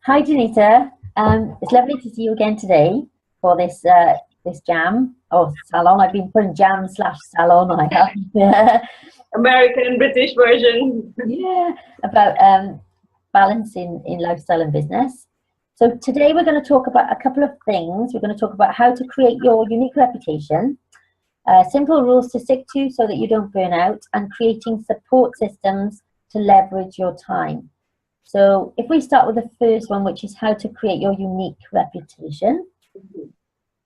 Hi, Janita. It's lovely to see you again today for this jam or salon. I've been putting jam slash salon. I have. American British version. Yeah, about balance in lifestyle and business. So today we're going to talk about a couple of things. We're going to talk about how to create your unique reputation, simple rules to stick to so that you don't burn out, and creating support systems to leverage your time. So if we start with the first one, which is how to create your unique reputation, do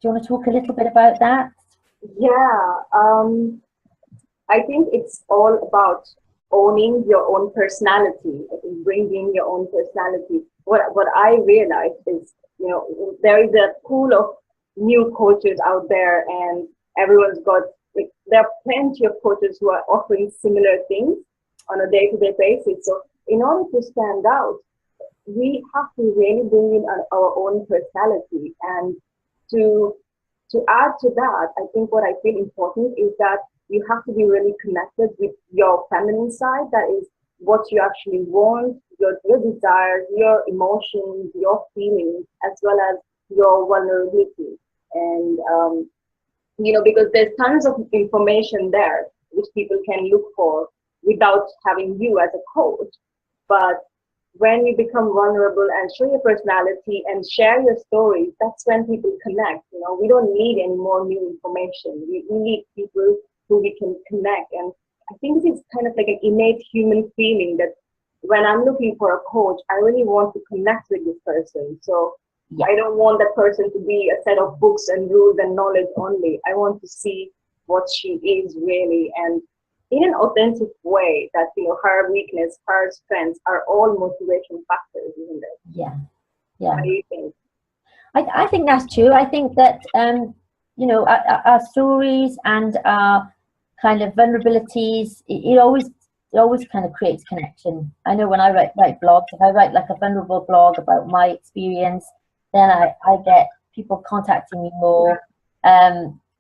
you want to talk a little bit about that? Yeah, I think it's all about owning your own personality. I think bringing your own personality. What I realized is, there is a pool of new coaches out there, and everyone's got like, there are plenty of coaches who are offering similar things on a day-to-day basis. So in order to stand out, we have to really bring in our own personality. And to add to that, I think what I feel important is that you have to be really connected with your feminine side. That is what you actually want, your desires, your emotions, your feelings, as well as your vulnerability. And because there's tons of information there which people can look for without having you as a coach. But when you become vulnerable and show your personality and share your stories, that's when people connect. We don't need any more new information. We need people who we can connect. And I think this is kind of like an innate human feeling that when I'm looking for a coach, I really want to connect with this person. So Yeah. I don't want that person to be a set of books and rules and knowledge only. I want to see what she is really, and in an authentic way, that her weakness, her strengths are all motivation factors, isn't it? Yeah, What yeah. do you think? I think that's true. I think that our stories and our kind of vulnerabilities, it always kind of creates connection. I know when I write blogs, if I write like a vulnerable blog about my experience, then I get people contacting me more.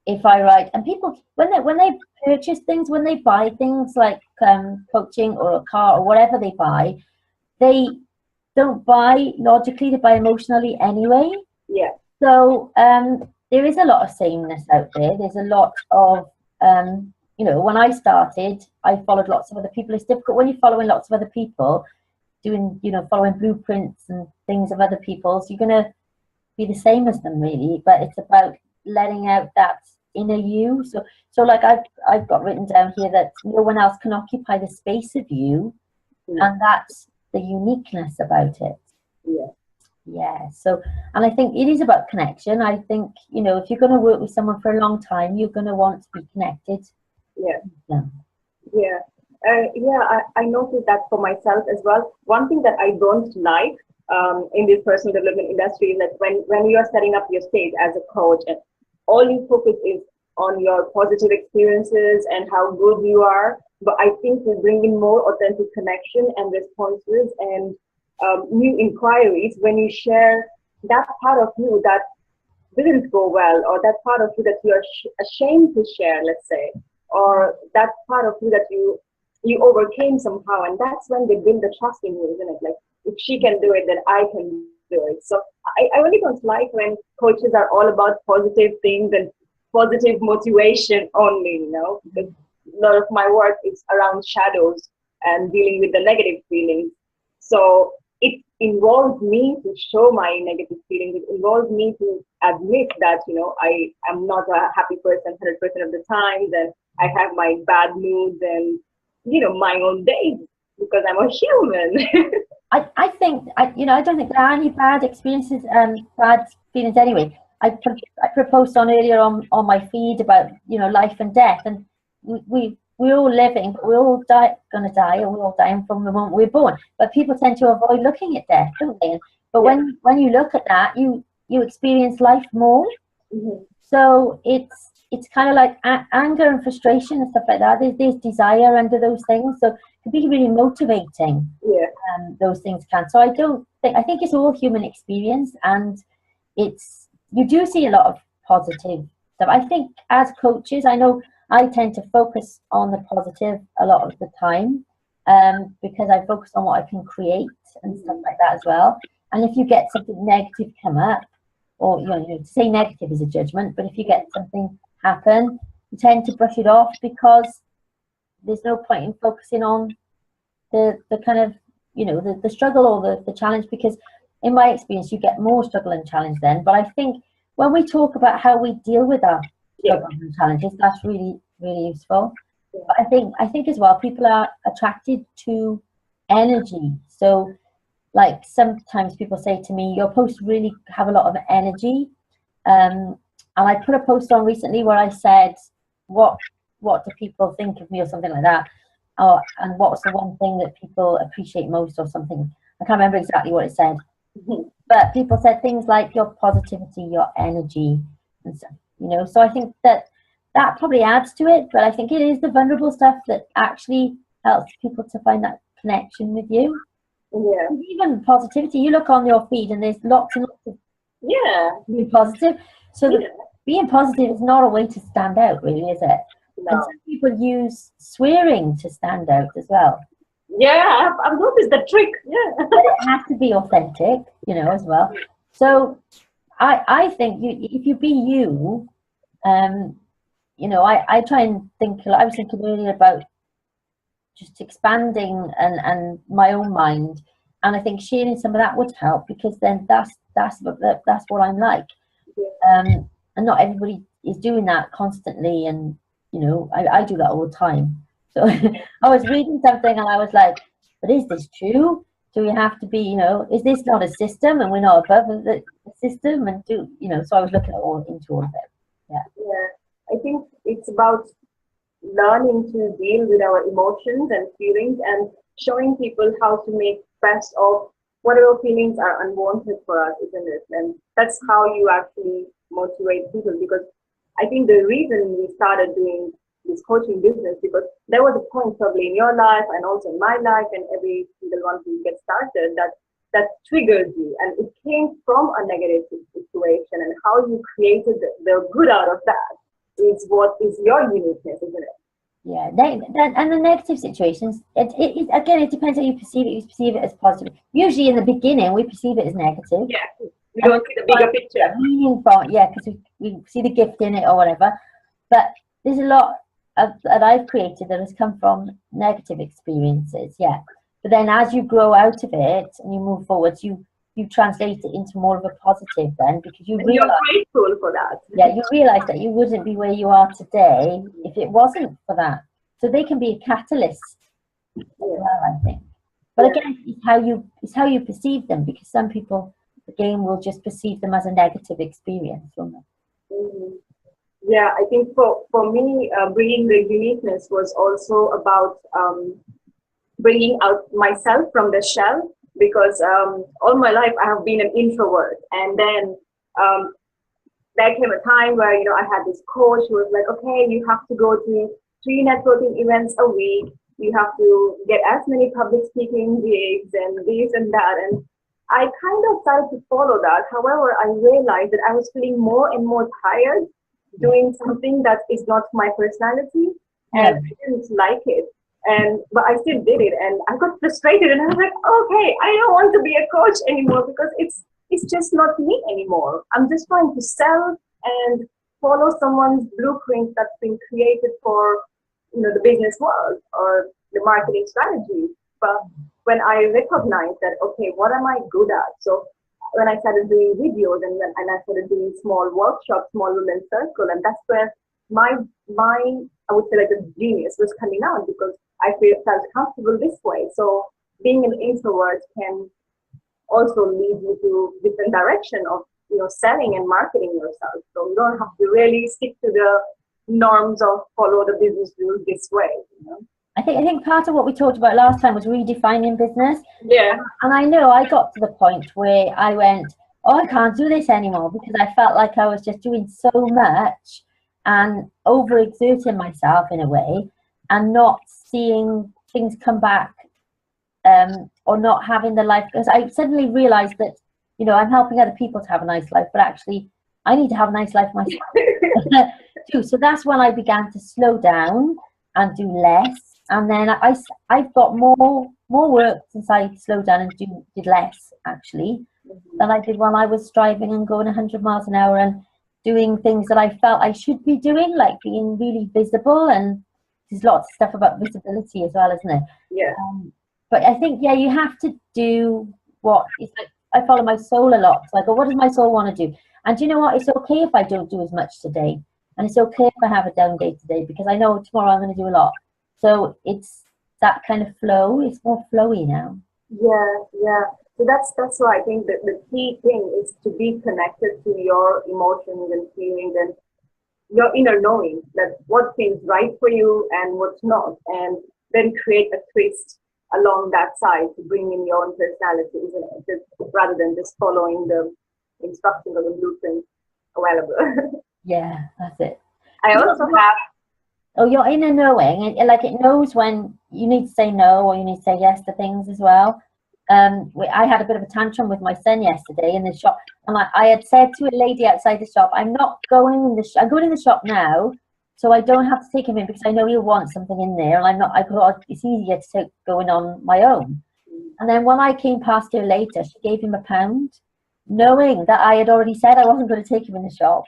If I write, and people when they purchase things, when they buy things like coaching or a car or whatever they buy, they don't buy logically, they buy emotionally anyway. Yeah. So there is a lot of sameness out there. There's a lot of, when I started, I followed lots of other people. It's difficult when you're following lots of other people, doing, following blueprints and things of other people's. You're going to be the same as them, really. But it's about letting out that inner you. So like I've got written down here that no one else can occupy the space of you, and that's the uniqueness about it. Yeah. Yeah. So, and I think it is about connection. I think, if you're going to work with someone for a long time, you're going to want to be connected. Yeah. Yeah. Yeah. I noticed that for myself as well. One thing that I don't like in this personal development industry is that when you are setting up your stage as a coach, and all you focus is on your positive experiences and how good you are. But I think we bring in more authentic connection and responses and new inquiries when you share that part of you that didn't go well, or that part of you that you are ashamed to share, let's say, or that part of you that you overcame somehow. And that's when they build the trust in you, isn't it? Like, if she can do it, then I can do it. So I really don't like when coaches are all about positive things and positive motivation only, because a lot of my work is around shadows and dealing with the negative feelings. So it involves me to show my negative feelings. It involves me to admit that, I am not a happy person 100% of the time. Then I have my bad moods and, my own days, because I'm a human. I think, I don't think there are any bad experiences, bad feelings anyway. I proposed on earlier on my feed about, life and death, and we're all living, but we're all gonna die, or we're all dying from the moment we're born. But people tend to avoid looking at death, don't they? But Yeah. when you look at that, you experience life more. Mm-hmm. So it's kind of like anger and frustration and stuff like that. There's desire under those things, so it can be really motivating. Yeah. Those things can. So I think it's all human experience, and you do see a lot of positive stuff. I think as coaches, I know I tend to focus on the positive a lot of the time, because I focus on what I can create and stuff like that as well. And if you get something negative come up, or to say negative is a judgment, but if you get something happen, you tend to brush it off because there's no point in focusing on the kind of the struggle or the challenge, because in my experience you get more struggle and challenge then. But I think when we talk about how we deal with our struggles and challenges, that's really, really useful. But I think as well, people are attracted to energy. So like sometimes people say to me, your posts really have a lot of energy. And I put a post on recently where I said, what do people think of me, or something like that. And what's the one thing that people appreciate most, or something. I can't remember exactly what it said. But people said things like your positivity, your energy, and stuff, So I think that probably adds to it, but I think it is the vulnerable stuff that actually helps people to find that connection with you. Yeah. Even positivity, you look on your feed and there's lots and lots of being positive. So being positive is not a way to stand out, really, is it? No. And some people use swearing to stand out as well. Yeah, I've noticed the trick. Yeah. But it has to be authentic, as well. So I think if you be you, I try and think. I was thinking earlier about just expanding and my own mind, and I think sharing some of that would help, because then that's what I'm like. And not everybody is doing that constantly, and I do that all the time. So I was reading something and I was like, but is this true? Do we have to be, is this not a system and we're not above the system? And so I was looking into all of it. Yeah, I think it's about learning to deal with our emotions and feelings, and showing people how to make best of whatever feelings are unwanted for us, isn't it? And that's how you actually motivate people, because I think the reason we started doing this coaching business, because there was a point probably in your life and also in my life and every single one who gets started that triggered you, and it came from a negative situation, and how you created the good out of that is what is your uniqueness, isn't it? Yeah, and the negative situations, it again, it depends how you perceive it. You perceive it as positive. Usually in the beginning, we perceive it as negative. Yeah, we don't see the bigger picture. Because we see the gift in it or whatever. But there's a lot that I've created that has come from negative experiences, But then as you grow out of it and you move forwards, you translate it into more of a positive then, because you realize you're grateful for that. Yeah, you realize that you wouldn't be where you are today if it wasn't for that. So they can be a catalyst as well, I think. But again, it's how you perceive them, because some people, again, will just perceive them as a negative experience, won't they? Mm-hmm. Yeah, I think for me, bringing the uniqueness was also about bringing out myself from the shell, because all my life I have been an introvert, and then there came a time where I had this coach who was like, okay, you have to go to 3 networking events a week, you have to get as many public speaking gigs and this and that, and I kind of started to follow that. However, I realized that I was feeling more and more tired doing something that is not my personality, and I didn't like it. But I still did it, and I got frustrated, and I was like, okay, I don't want to be a coach anymore, because it's just not me anymore. I'm just trying to sell and follow someone's blueprint that's been created for the business world or the marketing strategy. But when I recognized that, okay, what am I good at? So when I started doing videos and I started doing small workshops, small women's circle, and that's where my I would say like a genius was coming out, because I felt comfortable this way. So being an introvert can also lead you to different direction of selling and marketing yourself. So you don't have to really stick to the norms of follow the business rules this way. I think part of what we talked about last time was redefining business. Yeah. And I know I got to the point where I went, oh, I can't do this anymore, because I felt like I was just doing so much and overexerting myself in a way, and not seeing things come back, or not having the life. Because I suddenly realized that, I'm helping other people to have a nice life, but actually I need to have a nice life myself too. So that's when I began to slow down and do less. And then I've got more work since I slowed down and did less, actually. than I did when I was driving and going 100 miles an hour and doing things that I felt I should be doing, like being really visible. And there's lots of stuff about visibility as well, isn't there? Yeah. But I think, yeah, you have to do what it's like. I follow my soul a lot. So I go, what does my soul want to do? And you know what? It's okay if I don't do as much today. And it's okay if I have a down day today, because I know tomorrow I'm going to do a lot. So it's that kind of flow. It's more flowy now. Yeah, yeah. So that's why I think that the key thing is to be connected to your emotions and feelings and your inner knowing that what seems right for you and what's not, and then create a twist along that side to bring in your own personality, isn't it? Just, rather than just following the instructions or the blueprint available. Yeah, that's it. I also have. Oh, your inner knowing, like it knows when you need to say no or you need to say yes to things as well. I had a bit of a tantrum with my son yesterday in the shop, and I had said to a lady outside the shop, I'm not going in the I'm going in the shop now, so I don't have to take him in because I know he'll want something in there, and I'm not. I thought it's easier to take going on my own. And then when I came past her later, she gave him £1, knowing that I had already said I wasn't going to take him in the shop.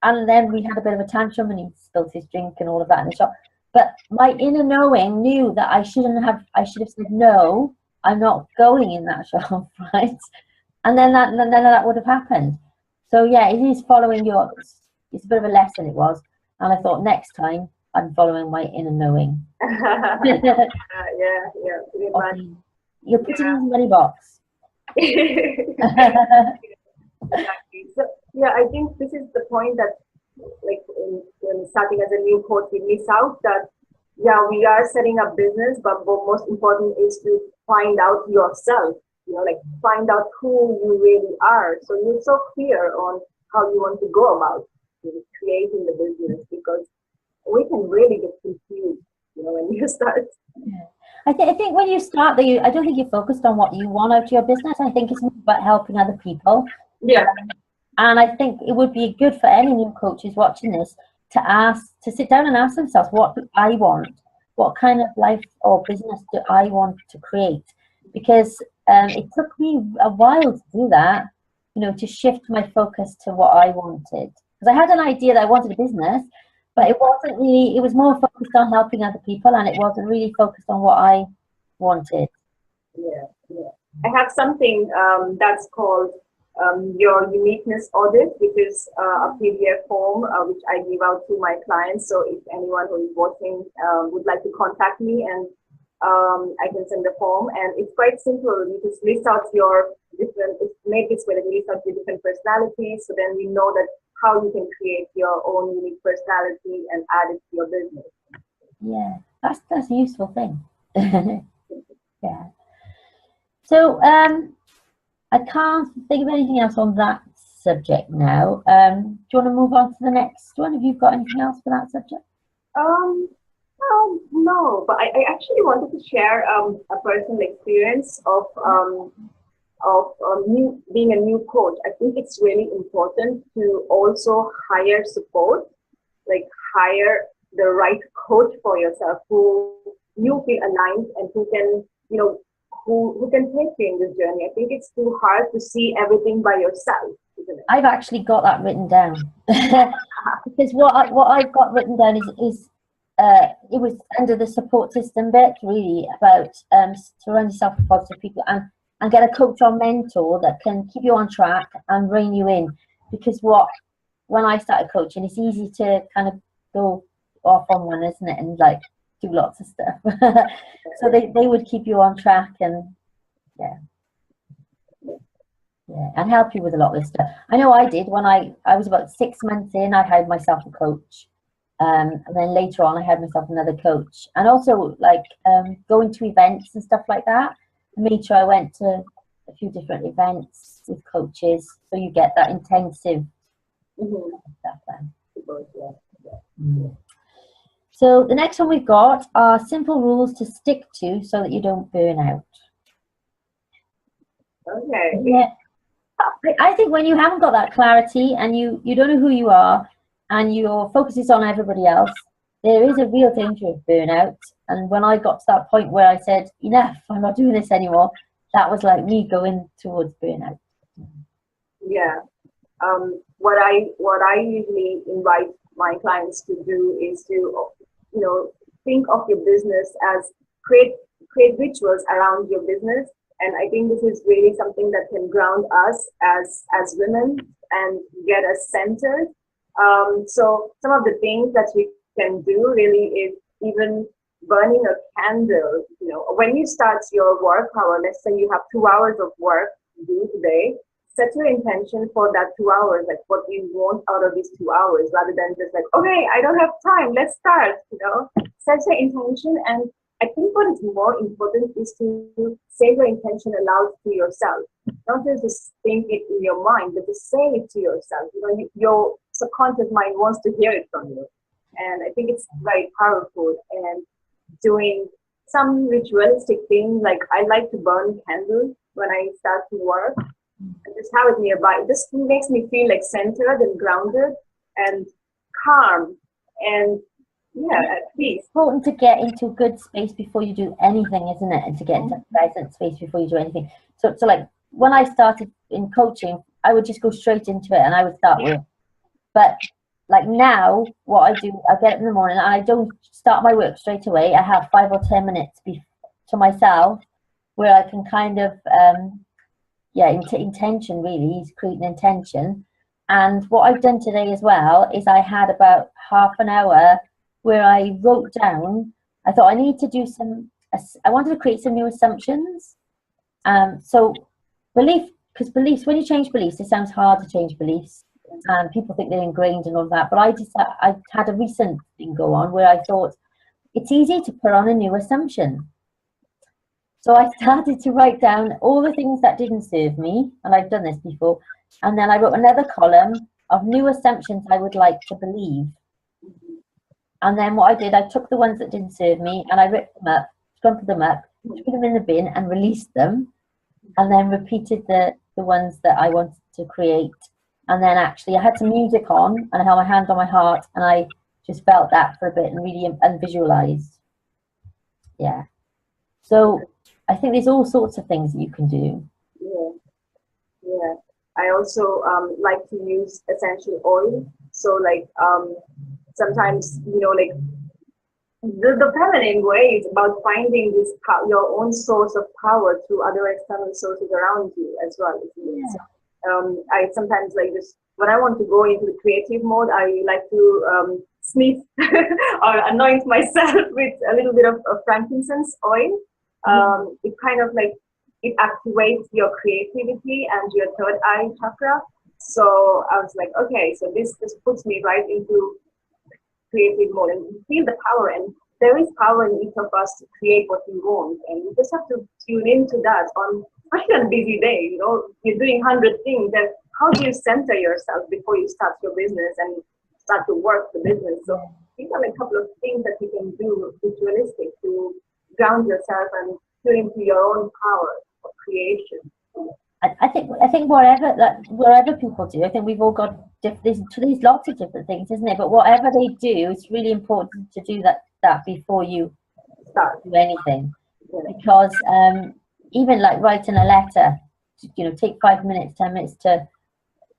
And then we had a bit of a tantrum, and he spilled his drink and all of that in the shop. But my inner knowing knew that I should have said no. I'm not going in that shop, right? And then that would have happened. So yeah, it is following your. It's a bit of a lesson, it was. And I thought next time I'm following my inner knowing. Yeah. Pretty much. You're putting in the money box. Exactly. So yeah, I think this is the point that, like, when starting as a new coach, we miss out that. Yeah, we are setting up business, but what most important is to find out yourself, like find out who you really are. So you're so clear on how you want to go about creating the business, because we can really get confused, when you start. Yeah. I think when you start, I don't think you're focused on what you want out of your business. I think it's more about helping other people. Yeah. And I think it would be good for any new coaches watching this to sit down and ask themselves, what do I want? What kind of life or business do I want to create? Because it took me a while to do that, to shift my focus to what I wanted. Because I had an idea that I wanted a business, but it was more focused on helping other people, and it wasn't really focused on what I wanted. Yeah. I have something that's called your uniqueness audit, which is a PDF form which I give out to my clients. So if anyone who is watching would like to contact me, and I can send the form, and it's quite simple. You just list out your different. It's made this way that you list out your different personalities, so then we know that how you can create your own unique personality and add it to your business. Yeah, that's a useful thing. Yeah. So I can't think of anything else on that subject now. Do you want to move on to the next one? Have you got anything else for that subject? No, but I actually wanted to share a personal experience of being a new coach. I think it's really important to also hire support, like hire the right coach for yourself who you feel aligned and who can, who can take you in this journey. I think it's too hard to see everything by yourself, isn't it? I've actually got that written down. Because what I've got written down is it was under the support system bit, really, about surround yourself with positive people and get a coach or mentor that can keep you on track and rein you in. Because when I started coaching, it's easy to kind of go off on one, isn't it, and like do lots of stuff. So they would keep you on track and and help you with a lot of this stuff. I know I did when I was about 6 months in. I hired myself a coach, and then later on I had myself another coach, and also like going to events and stuff like that. I made sure I went to a few different events with coaches, so you get that intensive stuff then. So the next one we've got are simple rules to stick to so that you don't burn out. Okay. Yeah. I think when you haven't got that clarity and you don't know who you are and your focus is on everybody else, there is a real danger of burnout. And when I got to that point where I said, enough, I'm not doing this anymore, that was like me going towards burnout. Yeah. What I usually invite my clients to do is to, think of your business as create rituals around your business. And I think this is really something that can ground us as women and get us centered. So some of the things that we can do really is even burning a candle. When you start your work hour, let's say you have 2 hours of work to do today, set your intention for that 2 hours, like what you want out of these 2 hours, rather than just like, okay, I don't have time, let's start. Set your intention. And I think what is more important is to say your intention aloud to yourself. Not just think it in your mind, but to say it to yourself. Your subconscious mind wants to hear it from you. And I think it's very powerful. And doing some ritualistic things, like I like to burn candles when I start to work. And just have it nearby. This makes me feel like centered and grounded and calm and at peace. It's important to get into a good space before you do anything, isn't it? And to get into a pleasant space before you do anything. So like when I started in coaching, I would just go straight into it and I would start work. But like now, what I do, I get up in the morning and I don't start my work straight away. I have 5 or 10 minutes to myself where I can kind of intention really is creating intention. And what I've done today as well is I had about half an hour where I wrote down, I thought I need to do I wanted to create some new assumptions. So because beliefs, when you change beliefs, it sounds hard to change beliefs. And people think they're ingrained and all that. But I had a recent thing go on where I thought it's easy to put on a new assumption. So I started to write down all the things that didn't serve me, and I've done this before. And then I wrote another column of new assumptions I would like to believe. And then what I did, I took the ones that didn't serve me and I ripped them up, crumpled them up, threw them in the bin and released them. And then repeated the ones that I wanted to create. And then actually I had some music on and I held my hand on my heart and I just felt that for a bit and really visualized. Yeah. So I think there's all sorts of things that you can do. Yeah. I also like to use essential oil. So like sometimes, like the feminine way is about finding this your own source of power through other external sources around you as well. Yeah. So, I sometimes like this when I want to go into the creative mode. I like to sniff or anoint myself with a little bit of frankincense oil. It kind of like it activates your creativity and your third eye chakra. So I was like, okay, so this puts me right into creative mode and feel the power. And there is power in each of us to create what we want. And you just have to tune into that especially on a busy day. You're doing 100 things. And how do you center yourself before you start your business and start to work the business? So these are like a couple of things that you can do ritualistic to ground yourself and tune into your own power of creation. I think wherever people do, I think we've all got there's lots of different things, isn't it? But whatever they do, it's really important to do that before you start to do anything. Yeah. Because even like writing a letter, take 5 minutes, 10 minutes to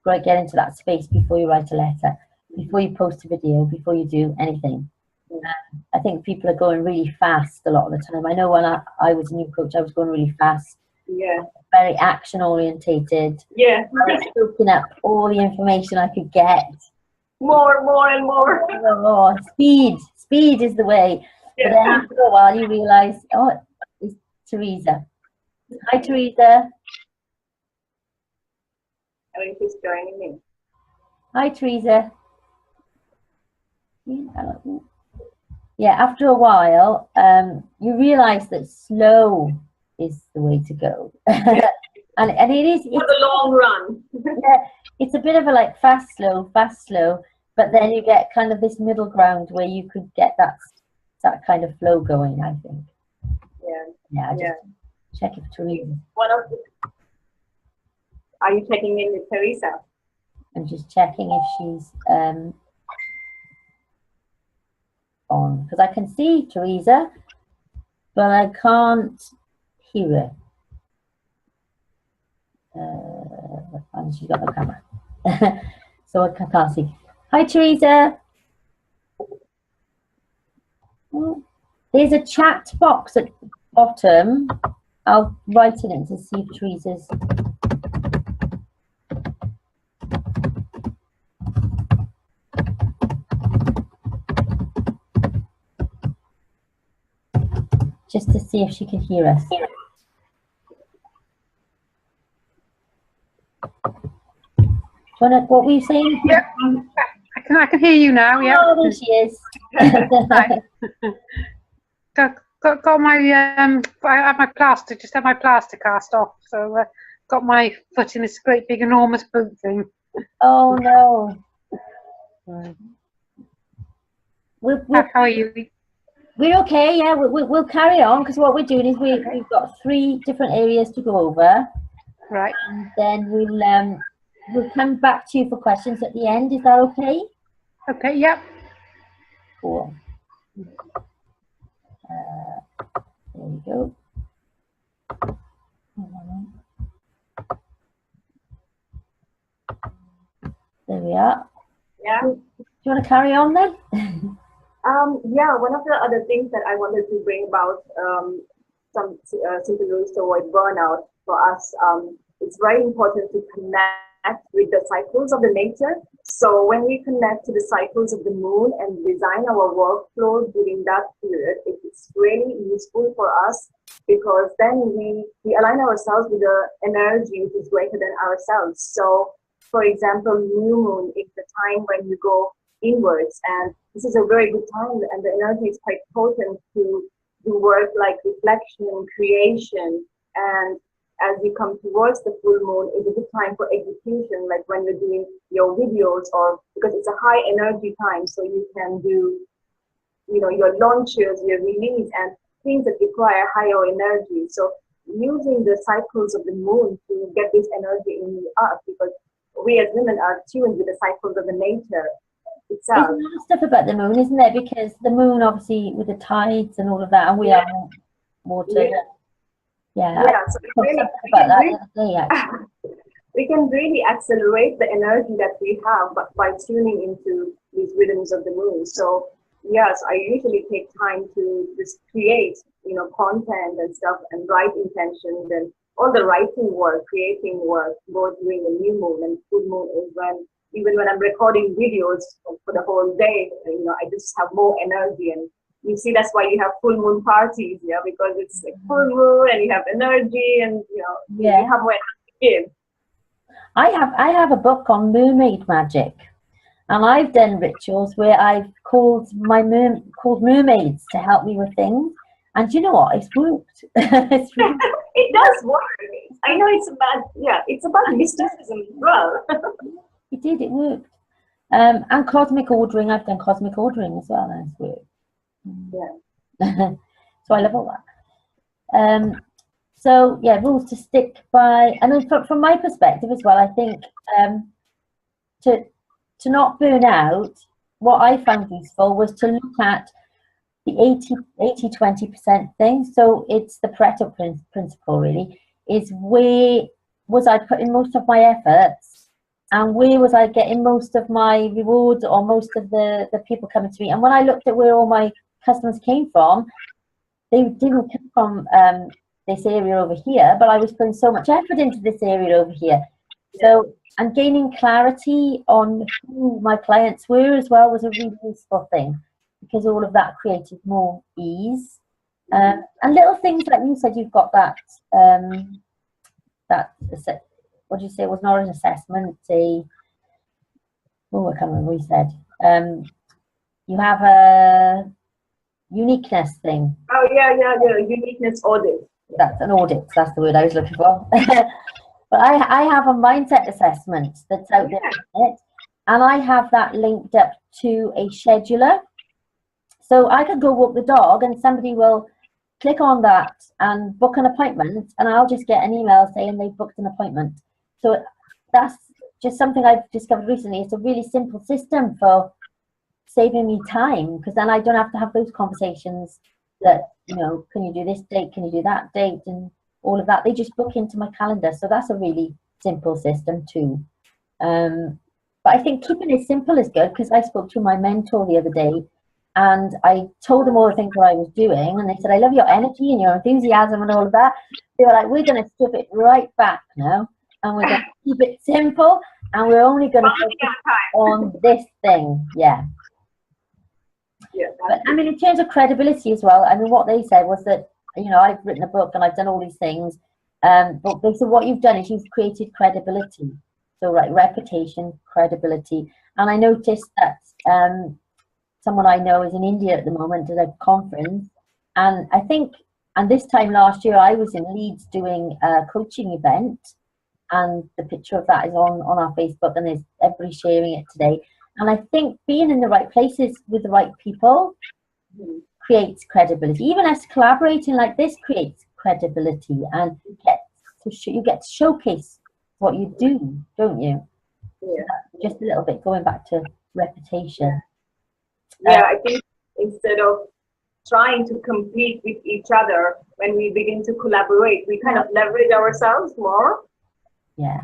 get into that space before you write a letter, before you post a video, before you do anything. I think people are going really fast a lot of the time. I know when I was a new coach, I was going really fast. Yeah. Very action orientated. Yeah. I was soaking up all the information I could get. More and more. Oh, speed is the way. Yeah. But then after a while you realise, oh, it's Teresa. Hi, Teresa. I think she's joining me. Hi, Teresa. Yeah, after a while, you realise that slow is the way to go. and it is for the long run. Yeah, it's a bit of a like fast slow, but then you get kind of this middle ground where you could get that kind of flow going, I think. I just check if Teresa. Are you checking in with Teresa? I'm just checking if she's on, because I can see Teresa, but I can't hear her. And she's got no camera. So I can't see. Hi, Teresa. Oh, there's a chat box at the bottom. I'll write it in to see if Teresa's. Just to see if she can hear us. What were you saying? Yep. I can hear you now. Yeah. Oh, there she is. got my I have my plaster. Just had my plaster cast off. So got my foot in this great big enormous boot thing. Oh no. How are you? We're okay. Yeah, we'll carry on because what we're doing is we've got 3 different areas to go over. Right. And then we'll come back to you for questions at the end. Is that okay? Okay. Yep. Cool. There we go. There we are. Yeah. Do you want to carry on then? Yeah, one of the other things that I wanted to bring about some simple ways to avoid burnout for us, it's very important to connect with the cycles of the nature. So when we connect to the cycles of the moon and design our workflow during that period, it's really useful for us because then we align ourselves with the energy which is greater than ourselves. So for example, new moon is the time when you go inwards, and this is a very good time, and the energy is quite potent to do work like reflection, creation, and as you come towards the full moon, it's a good time for execution, like when you're doing your videos, or because it's a high energy time, so you can do, your launches, your release, and things that require higher energy. So using the cycles of the moon to get this energy in us, because we as women are tuned with the cycles of the nature itself. There's a lot of stuff about the moon, isn't there? Because the moon, obviously, with the tides and all of that, and we are water. Yeah. So we can really accelerate the energy that we have by tuning into these rhythms of the moon. So yes, I usually take time to just create, content and stuff, and write intentions, and all the writing work, creating work, both during the new moon and full moon is when, even when I'm recording videos for the whole day, I just have more energy. And you see, that's why you have full moon parties, because it's like full moon and you have energy, and you have more energy to give. I have a book on mermaid magic, and I've done rituals where I've called mermaids to help me with things, and do you know what? It's worked. It does work. I know it's about mysticism as well. It worked. And cosmic ordering, I've done cosmic ordering as well, and it's worked. Yeah. So I love all that. So yeah, rules to stick by. I mean, from my perspective as well, I think to not burn out, what I found useful was to look at the 80-20% thing. So it's the Pareto principle, really, is where was I putting most of my efforts, and where was I getting most of my rewards, or most of the people coming to me. And when I looked at where all my customers came from, they didn't come from this area over here, but I was putting so much effort into this area over here. So, and gaining clarity on who my clients were as well was a really useful thing, because all of that created more ease. And little things like you said, you've got that, what did you say, it was not an assessment, I can't remember what you said. You have a uniqueness thing. Oh, yeah, uniqueness audit. That's an audit, that's the word I was looking for. But I have a mindset assessment that's out there, and I have that linked up to a scheduler. So I could go walk the dog, and somebody will click on that and book an appointment, and I'll just get an email saying they've booked an appointment. So that's just something I've discovered recently. It's a really simple system for saving me time, because then I don't have to have those conversations that, can you do this date, can you do that date, and all of that. They just book into my calendar. So that's a really simple system too. But I think keeping it simple is good, because I spoke to my mentor the other day and I told them all the things that I was doing, and they said, I love your energy and your enthusiasm and all of that. They were like, we're going to strip it right back now, and we're going to keep it simple, and we're only going to focus on this thing. Yeah. But I mean, in terms of credibility as well, I mean, what they said was that, you know, I've written a book and I've done all these things, but they said what you've done is you've created credibility. So, right, reputation, credibility. And I noticed that someone I know is in India at the moment at a conference, and I think, and this time last year I was in Leeds doing a coaching event, and the picture of that is on our Facebook, and there's everybody sharing it today. And I think being in the right places with the right people creates credibility. Even us collaborating like this creates credibility, and you get to showcase what you do, don't you? Yeah. Just a little bit going back to reputation. Yeah, I think instead of trying to compete with each other, when we begin to collaborate, we kind of leverage ourselves more. Yeah,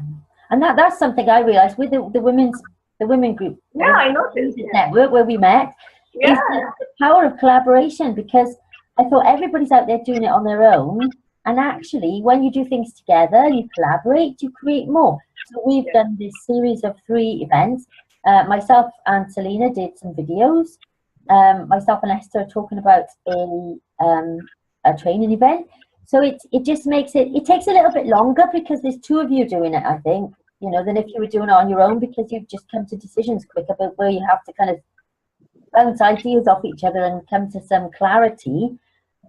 and that's something I realized with the women group. Yeah, I noticed. Network where we met. Yeah. Is the power of collaboration, because I thought everybody's out there doing it on their own, and actually when you do things together, you collaborate, you create more. So we've done this series of 3 events. Myself and Selena did some videos. Myself and Esther are talking about a training event. So it just makes it takes a little bit longer, because there's 2 of you doing it, I think, you know, than if you were doing it on your own, because you've just come to decisions quicker, but where you have to kind of bounce ideas off each other and come to some clarity.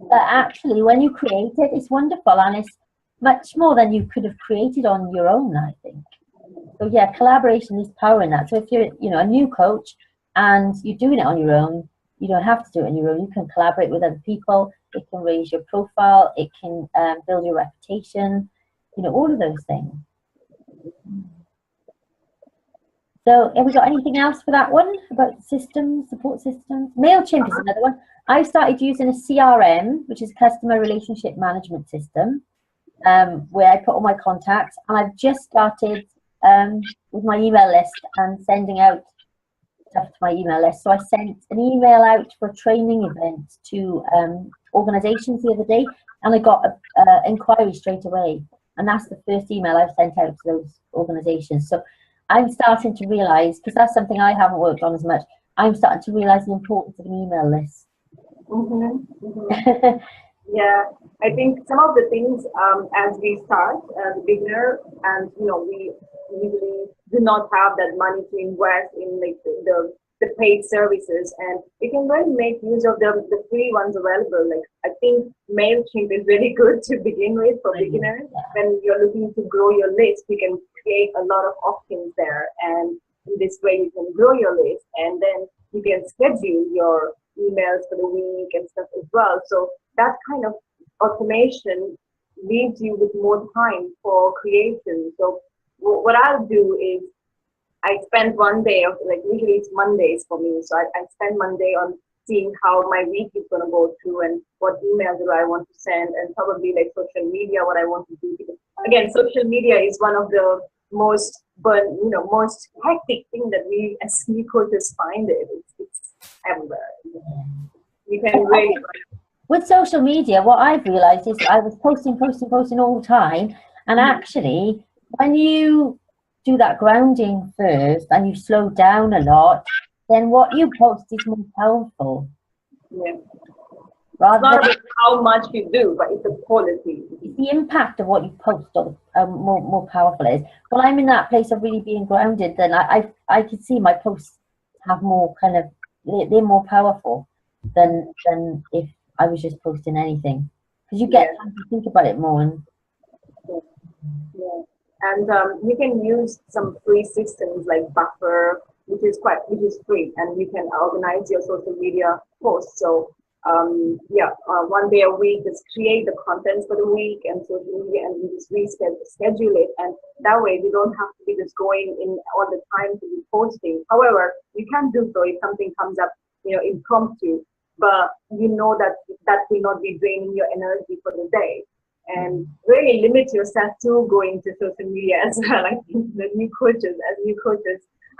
But actually, when you create it, it's wonderful, and it's much more than you could have created on your own, I think. So yeah, collaboration is power in that. So if you're, you know, a new coach and you're doing it on your own, you don't have to do it on your own. You can collaborate with other people. It can raise your profile. It can build your reputation. You know, all of those things. So have we got anything else for that one about systems, support systems? MailChimp is another one. I started using a CRM, which is customer relationship management system, where I put all my contacts, and I've just started with my email list and sending out stuff to my email list. So I sent an email out for a training event to organizations the other day, and I got an inquiry straight away. And that's the first email I've sent out to those organizations. So I'm starting to realize, because that's something I haven't worked on as much, I'm starting to realize the importance of an email list. Yeah, I think some of the things as we start as a beginner, and you know, we usually do not have that money to invest in like the paid services, and we can really make use of the free ones available. Like I think MailChimp is really good to begin with for beginners. When you're looking to grow your list, you can create a lot of options there, and in this way you can grow your list, and then you can schedule your emails for the week and stuff as well. So that kind of automation leaves you with more time for creation. So what I'll do is I spend one day of, like, usually it's Mondays for me. So I spend Monday on seeing how my week is going to go through and what emails do I want to send, and probably like social media, what I want to do. Because, again, social media is one of the most hectic thing that we as new coaches find it. It's everywhere. You can really. With social media, what I've realized is I was posting all the time, and actually, when you do that grounding first and you slow down a lot, then what you post is more powerful. Yeah. Rather it's not than about how much you do, but it's the quality. It's the impact of what you post or more powerful it is. When I'm in that place of really being grounded, then I can see my posts have more kind of, they're more powerful than if I was just posting anything, because you get time to think about it more. And and you can use some free systems like Buffer, which is free, and you can organize your social media posts. So 1 day a week, just create the contents for the week and social media, and you just schedule it, and that way you don't have to be just going in all the time to be posting. However, you can do so if something comes up, impromptu, but you know that will not be draining your energy for the day. and really limit yourself to going to social media as well. I think the new coaches,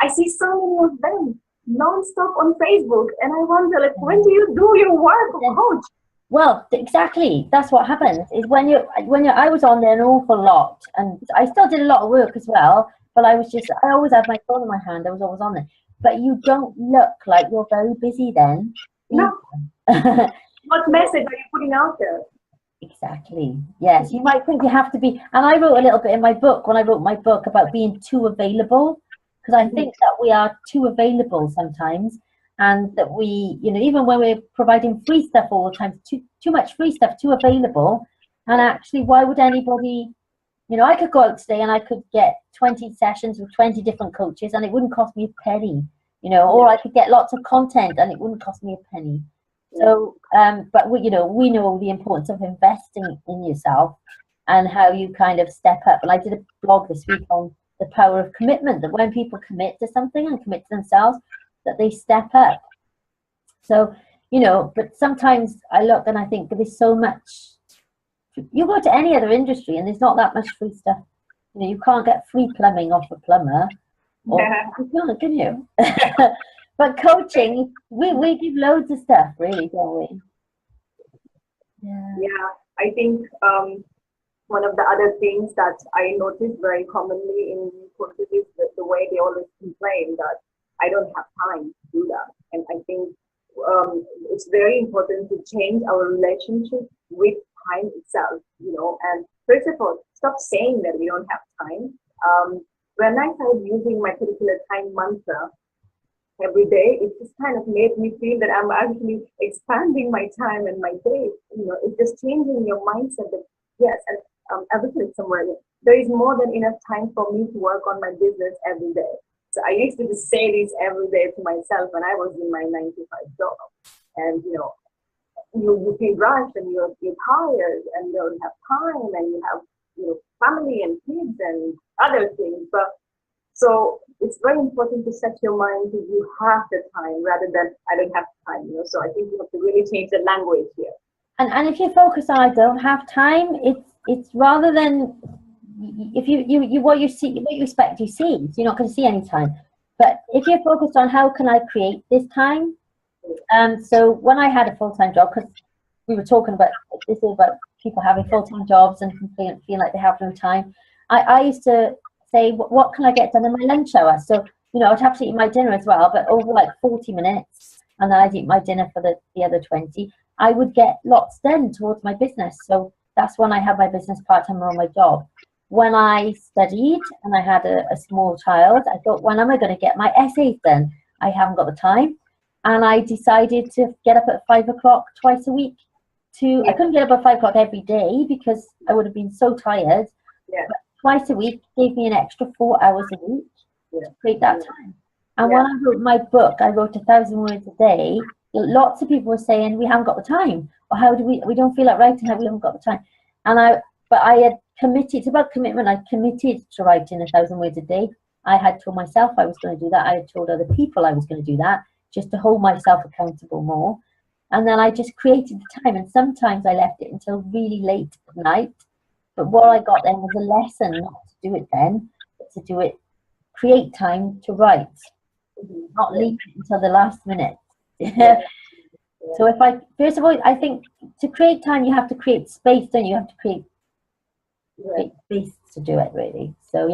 I see so many of them non-stop on Facebook, and I wonder, like, when do you do your work, coach? Well, exactly. That's what happens. Is when I was on there an awful lot, and I still did a lot of work as well. But I always had my phone in my hand. I was always on there. But you don't look like you're very busy then. No. What message are you putting out there? Exactly. Yes, you might think you have to be. And I wrote a little bit in my book when I wrote my book about being too available, because I think that we are too available sometimes. And that we, even when we're providing free stuff all the time, too much free stuff, too available. And actually, why would anybody, I could go out today and I could get 20 sessions with 20 different coaches and it wouldn't cost me a penny, or I could get lots of content and it wouldn't cost me a penny. So, but we know the importance of investing in yourself and how you kind of step up. And I did a blog this week on the power of commitment, that when people commit to something and commit to themselves, that they step up. So, but sometimes I look and I think there's so much. You go to any other industry and there's not that much free stuff. You can't get free plumbing off a plumber. You can't, can you? But coaching, we give loads of stuff, really, don't we? Yeah, I think one of the other things that I notice very commonly in coaches is the way they always complain that I don't have time to do that. And I think it's very important to change our relationship with time itself, and first of all, stop saying that we don't have time. When I started using my particular time mantra every day, it just kind of made me feel that I'm actually expanding my time and my day. It's just changing your mindset that, yes, and everything somewhere. There is more than enough time for me to work on my business every day. So I used to just say this every day to myself when I was in my 9-to-5 job. And, you feel rushed and you're tired and you don't have time and you have, family and kids and other things. But so it's very important to set your mind that you have the time rather than I don't have time. So I think you have to really change the language here. And if you focus on I don't have time, it's rather than if you what you expect, you see. So you're not going to see any time. But if you're focused on how can I create this time, so when I had a full-time job, because we were talking about this about people having full-time jobs and feeling like they have no time, I used to say, what can I get done in my lunch hour? So I'd have to eat my dinner as well, but over like 40 minutes, and then I'd eat my dinner for the other 20. I would get lots done towards my business. So that's when I had my business part-time on my job. When I studied and I had a small child, I thought, when am I going to get my essays done? I haven't got the time. And I decided to get up at 5 o'clock twice a week. I couldn't get up at 5 o'clock every day because I would have been so tired. Yeah. But twice a week gave me an extra 4 hours a week to create that time. And when I wrote my book, I wrote 1,000 words a day. Lots of people were saying, we haven't got the time. Or how do we don't feel like writing, we haven't got the time. But I had committed, it's about commitment. I committed to writing 1,000 words a day. I had told myself I was going to do that. I had told other people I was going to do that, just to hold myself accountable more. And then I just created the time. And sometimes I left it until really late at night. But what I got then was a lesson not to do it then, but to do it, create time to write, not leave it until the last minute. So first of all, I think to create time, you have to create space, don't you? You have to create space to do it, really. So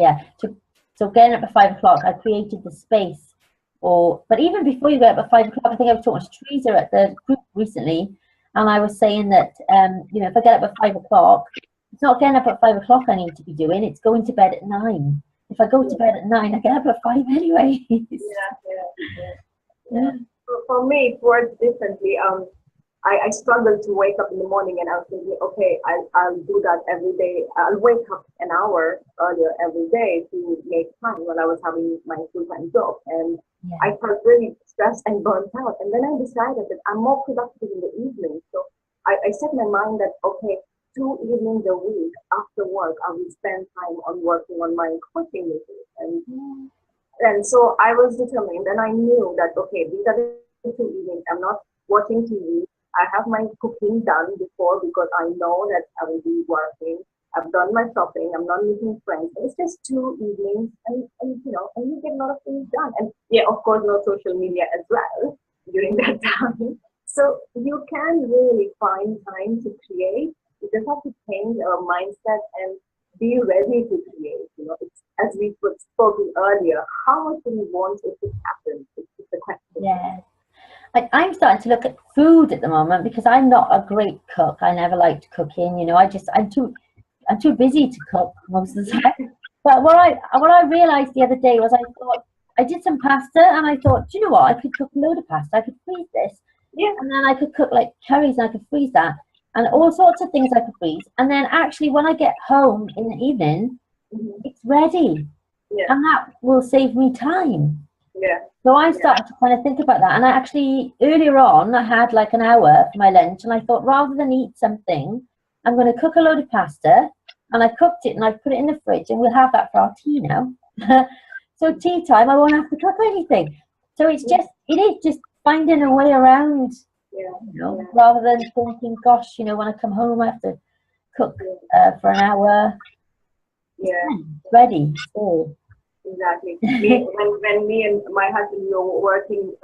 so getting up at 5 o'clock, I created the space. But even before you get up at 5 o'clock, I think I was talking to Teresa at the group recently, and I was saying that if I get up at 5 o'clock, it's not getting up at 5 o'clock I need to be doing. It's going to bed at 9. If I go to bed at 9, I get up at 5 anyway. For me, it works differently. I struggle to wake up in the morning, and I was thinking, okay, I'll do that every day. I'll wake up an hour earlier every day to make time when I was having my full-time job. And I felt really stressed and burnt out. And then I decided that I'm more productive in the evening. So I set my mind that, okay, 2 evenings a week after work, I will spend time on working on my coaching business. And so I was determined, and I knew that, okay, these are the 2 evenings. I'm not watching TV. I have my cooking done before because I know that I will be working. I've done my shopping. I'm not meeting friends. And it's just 2 evenings, and you get a lot of things done. And yeah, of course, no social media as well during that time. So you can really find time to create. You just have to change our mindset and be ready to create. It's, as we spoken earlier, how much do we want it to happen? It's the question. Yeah. Like, I'm starting to look at food at the moment because I'm not a great cook. I never liked cooking. I'm too busy to cook most of the time. But what I realized the other day was I thought I did some pasta and I thought, do you know what? I could cook a load of pasta. I could freeze this. Yeah. And then I could cook like curries and I could freeze that. And all sorts of things I could freeze. And then actually when I get home in the evening, it's ready. Yeah. And that will save me time. Yeah. So I started to kind of think about that. And I actually, earlier on, I had like an hour for my lunch. And I thought, rather than eat something, I'm going to cook a load of pasta. And I cooked it and I put it in the fridge. And we'll have that for our tea now. So tea time, I won't have to cook anything. So it is just finding a way around, rather than thinking, gosh, when I come home, I have to cook for an hour. Yeah. It's ready. So. Exactly. When me and my husband were working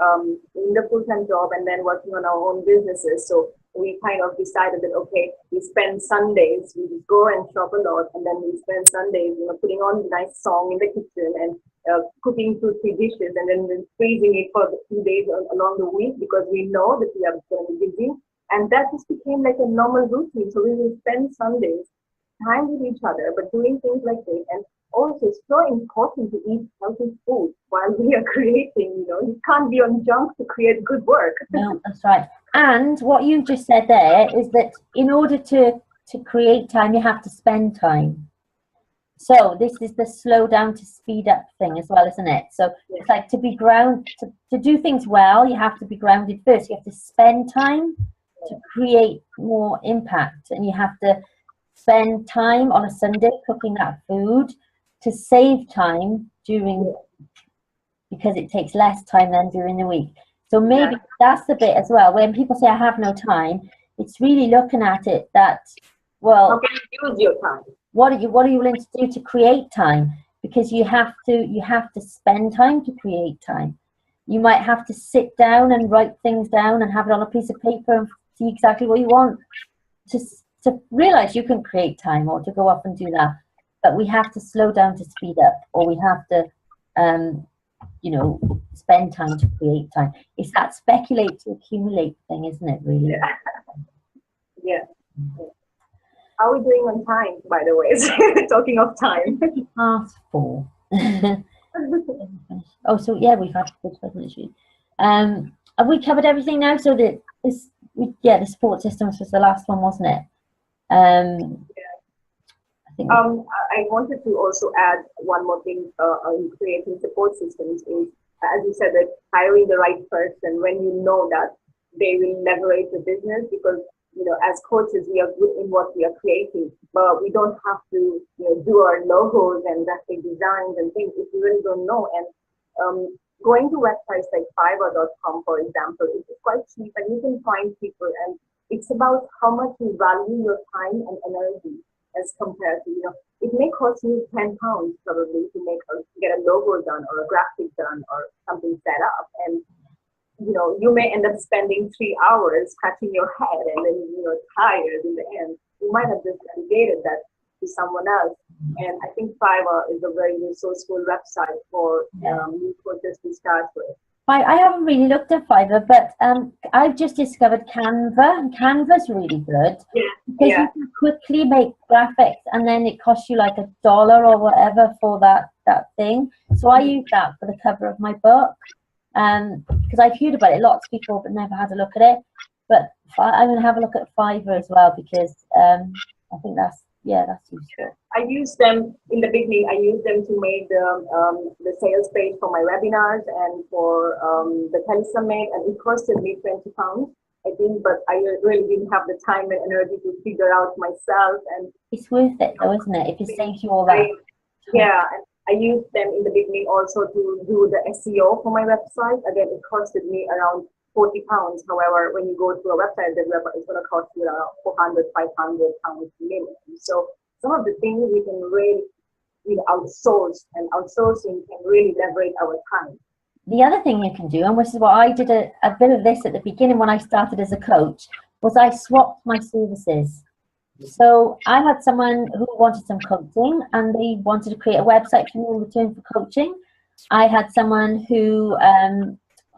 in the full-time job and then working on our own businesses, so we kind of decided that, okay, we spend Sundays, we just go and shop a lot, and then we spend Sundays, putting on a nice song in the kitchen and cooking 2-3 dishes, and then freezing it for the 2 days along the week because we know that we are going to be busy. And that just became like a normal routine. So we will spend Sundays time with each other, but doing things like this. And also, it's so important to eat healthy food while we are creating. You can't be on junk to create good work. No, that's right. And what you just said there is that in order to create time, you have to spend time. So this is the slow down to speed up thing as well, isn't it? So it's like to be to do things well, you have to be grounded first. You have to spend time to create more impact, and you have to spend time on a Sunday cooking that food to save time because it takes less time than during the week. So maybe that's the bit as well. When people say I have no time, it's really looking at it that, well, how can you use your time? What are you willing to do to create time? Because you have to spend time to create time. You might have to sit down and write things down and have it on a piece of paper and see exactly what you want to realize you can create time, or to go off and do that. But we have to slow down to speed up, or we have to, spend time to create time. It's that speculate to accumulate thing, isn't it, really? Yeah. How are we doing on time, by the way? Talking of time. 4:30. Oh, so yeah, we've had 45 minutes. Have we covered everything now? So the support systems was the last one, wasn't it? I wanted to also add one more thing in creating support systems is, as you said, that hiring the right person when you know that they will leverage the business, because as coaches we are good in what we are creating, but we don't have to do our logos and graphic designs and things if we really don't know. And going to websites like Fiverr.com, for example, it is quite cheap and you can find people, and it's about how much you value your time and energy as compared to, it may cost you £10 probably to get a logo done or a graphic done or something set up. And, you may end up spending 3 hours scratching your head and then, tired in the end. You might have just delegated that to someone else. And I think Fiverr is a very resourceful website for new coaches to start with. I haven't really looked at Fiverr, but I've just discovered Canva, and Canva's really good. Because you can quickly make graphics, and then it costs you like $1 or whatever for that thing. So I use that for the cover of my book, because I've heard about it lots of people, but never had a look at it. But I'm going to have a look at Fiverr as well, because I think that's useful. I use them in the beginning. I use them to make the sales page for my webinars and for the telesummit, and it costed me £20, I think, but I really didn't have the time and energy to figure out myself. And it's worth it though, isn't it? If it saves you all that. Yeah, and I used them in the beginning also to do the SEO for my website. Again, it costed me around £40. However, when you go to a website developer, it's going to cost you 400, £500 minimum. So some of the things we can really outsource, and outsourcing can really leverage our time. The other thing you can do, and which is what I did a bit of this at the beginning when I started as a coach, was I swapped my services. So I had someone who wanted some coaching and they wanted to create a website for me in return for coaching. I had someone who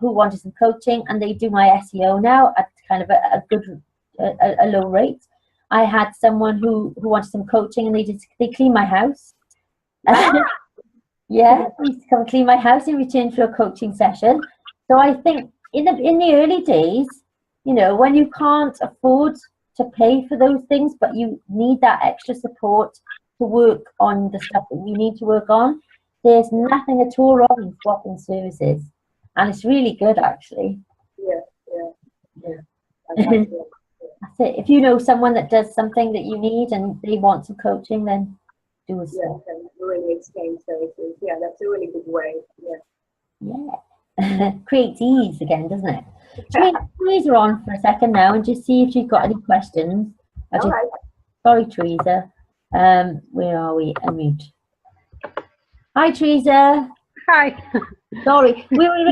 wanted some coaching and they do my SEO now at kind of a low rate. I had someone who wanted some coaching and they clean my house. Yeah, they used to come clean my house in return for a coaching session. So I think in the early days, you know, when you can't afford to pay for those things, but you need that extra support to work on the stuff that you need to work on, there's nothing at all wrong in swapping services. And it's really good, actually. Yeah. That's it. If you know someone that does something that you need and they want some coaching, then do it. Yeah, and really exchange services. Yeah, that's a really good way. Yeah. Creates ease again, doesn't it? Teresa on for a second now and just see if she's got any questions. Right. Sorry, Teresa. Where are we? Unmute. Hi, Teresa. Hi. Sorry, we were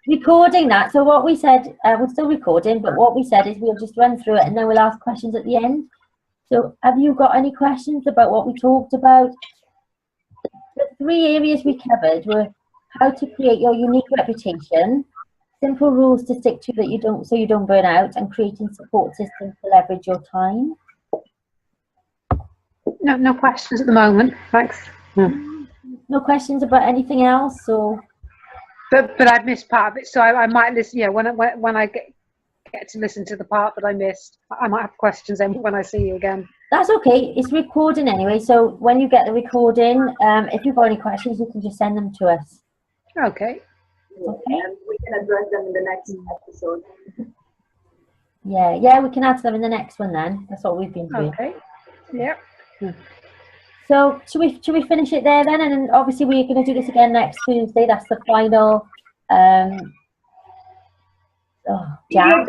recording that. So what we said, we're still recording, but what we said is we'll just run through it and then we'll ask questions at the end. So have you got any questions about what we talked about? The 3 areas we covered were how to create your unique reputation, simple rules to stick to so you don't burn out, and creating support systems to leverage your time. No questions at the moment. Thanks. No questions about anything else, or? But I missed part of it, so I might listen. Yeah, when I get to listen to the part that I missed, I might have questions then when I see you again. That's okay. It's recording anyway, so when you get the recording, if you've got any questions, you can just send them to us. Okay. Okay. And we can address them in the next episode. Yeah, we can add them in the next one then. That's what we've been doing. Okay. Yeah. So should we finish it there then? And then obviously we're going to do this again next Tuesday. That's the final jam.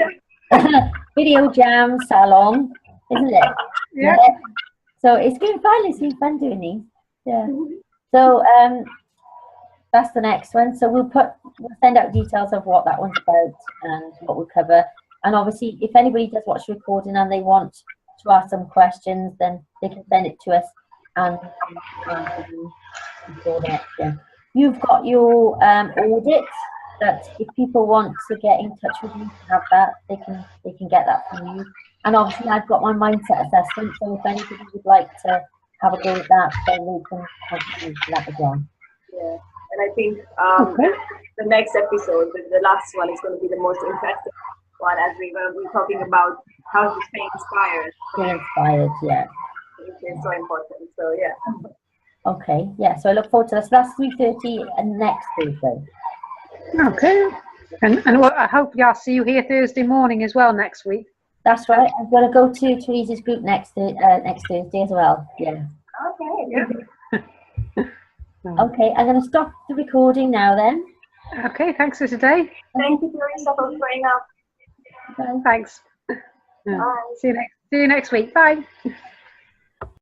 Video jam salon, isn't it? Yeah. So it's been fun. It's been fun doing these. Yeah. So that's the next one. So we'll send out details of what that one's about and what we'll cover. And obviously, if anybody does watch the recording and they want to ask some questions, then they can send it to us. And you've got your audit that if people want to get in touch with you to have that, they can get that from you. And obviously I've got my mindset assessment, so if anybody would like to have a go at that, then we can contribute to that as well. Yeah, and I think the next episode, the last one, is going to be the most interesting one, as we're going to be talking about how to stay inspired. Stay inspired, yeah. It's so important. So yeah. Okay, yeah. So I look forward to this. So that's 3:30 and next Thursday. Okay. And I hope I'll see you here Thursday morning as well next week. That's right. I'm going to go to Teresa's group next Thursday as well. Yeah. Okay. Yeah. Okay, I'm going to stop the recording now then. Okay, thanks for today. Thank you, Teresa, for showing up. Bye. Thanks. Bye. See you next week. Bye.